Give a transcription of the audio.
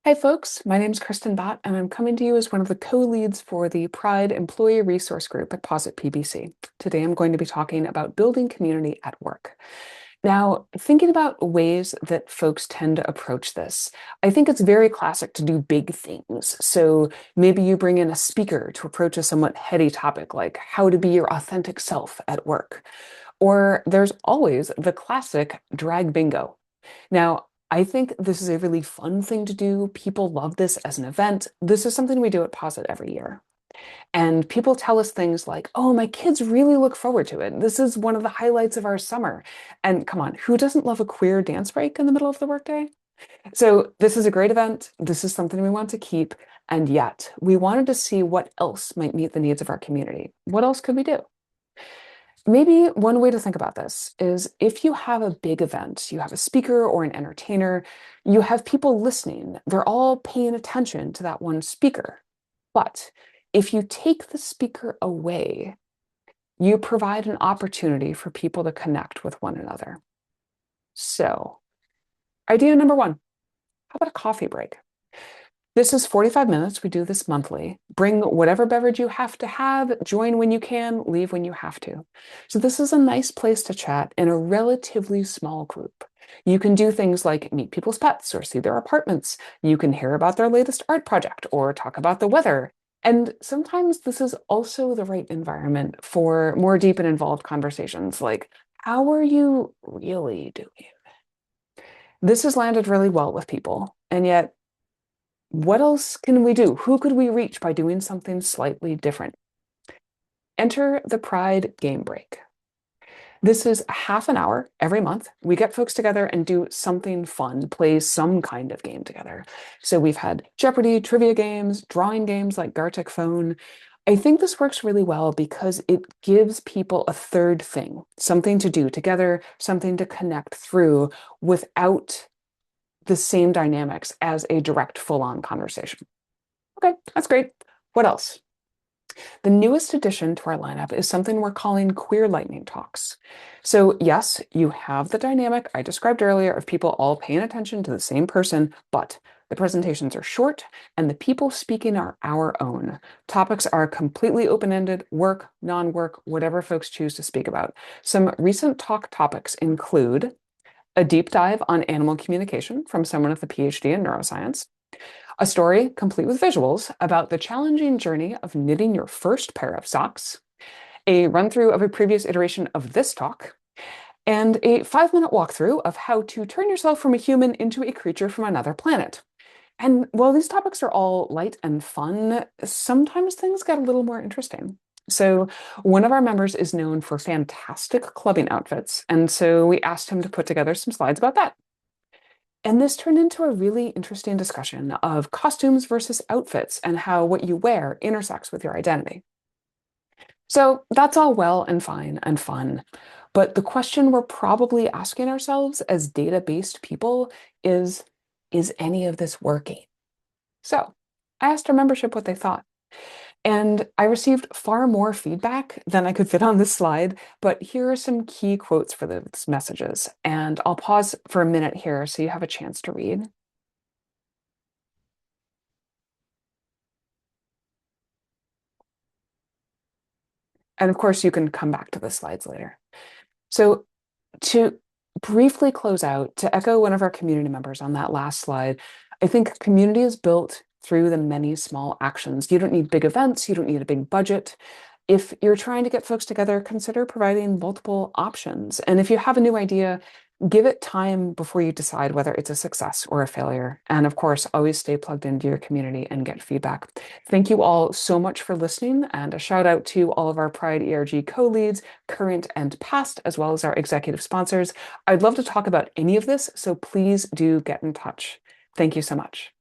Hi, folks. My name is Kristin Bott, and I'm coming to you as one of the co-leads for the Pride Employee Resource Group at Posit PBC. Today, I'm going to be talking about building community at work. Now, thinking about ways that folks tend to approach this, I think it's very classic to do big things. So maybe you bring in a speaker to approach a somewhat heady topic like how to be your authentic self at work. Or there's always the classic drag bingo. Now, I think this is a really fun thing to do. People love this as an event. This is something we do at Posit every year. And people tell us things like, oh, my kids really look forward to it. This is one of the highlights of our summer. And come on, who doesn't love a queer dance break in the middle of the workday? So this is a great event. This is something we want to keep. And yet we wanted to see what else might meet the needs of our community. What else could we do? Maybe one way to think about this is if you have a big event, you have a speaker or an entertainer, you have people listening, they're all paying attention to that one speaker. But if you take the speaker away, you provide an opportunity for people to connect with one another. So, idea number one, how about a coffee break? This is 45 minutes. We do this monthly. Bring whatever beverage you have to have, join when you can, leave when you have to. So this is a nice place to chat in a relatively small group. You can do things like meet people's pets or see their apartments. You can hear about their latest art project or talk about the weather. And sometimes this is also the right environment for more deep and involved conversations like, how are you really doing? This has landed really well with people. And yet, what else can we do? Who could we reach by doing something slightly different? Enter the Pride Game Break. This is half an hour every month. We get folks together and do something fun, play some kind of game together. So we've had Jeopardy, trivia games, drawing games like Gartic Phone. I think this works really well because it gives people a third thing, something to do together, something to connect through without the same dynamics as a direct full-on conversation. Okay, that's great. What else? The newest addition to our lineup is something we're calling Queer Lightning Talks. So yes, you have the dynamic I described earlier of people all paying attention to the same person, but the presentations are short and the people speaking are our own. Topics are completely open-ended, work, non-work, whatever folks choose to speak about. Some recent talk topics include a deep dive on animal communication from someone with a PhD in neuroscience, a story complete with visuals about the challenging journey of knitting your first pair of socks, a run through of a previous iteration of this talk, and a 5-minute walkthrough of how to turn yourself from a human into a creature from another planet. And while these topics are all light and fun, sometimes things get a little more interesting. So one of our members is known for fantastic clubbing outfits, and so we asked him to put together some slides about that. And this turned into a really interesting discussion of costumes versus outfits and how what you wear intersects with your identity. So that's all well and fine and fun. But the question we're probably asking ourselves as data-based people is any of this working? So I asked our membership what they thought. And I received far more feedback than I could fit on this slide, but here are some key quotes for those messages. And I'll pause for a minute here so you have a chance to read. And of course, you can come back to the slides later. So to briefly close out, to echo one of our community members on that last slide, I think community is built through the many small actions. You don't need big events. You don't need a big budget. If you're trying to get folks together, consider providing multiple options. And if you have a new idea, give it time before you decide whether it's a success or a failure. And of course, always stay plugged into your community and get feedback. Thank you all so much for listening, and a shout out to all of our Pride ERG co-leads, current and past, as well as our executive sponsors. I'd love to talk about any of this, so please do get in touch. Thank you so much.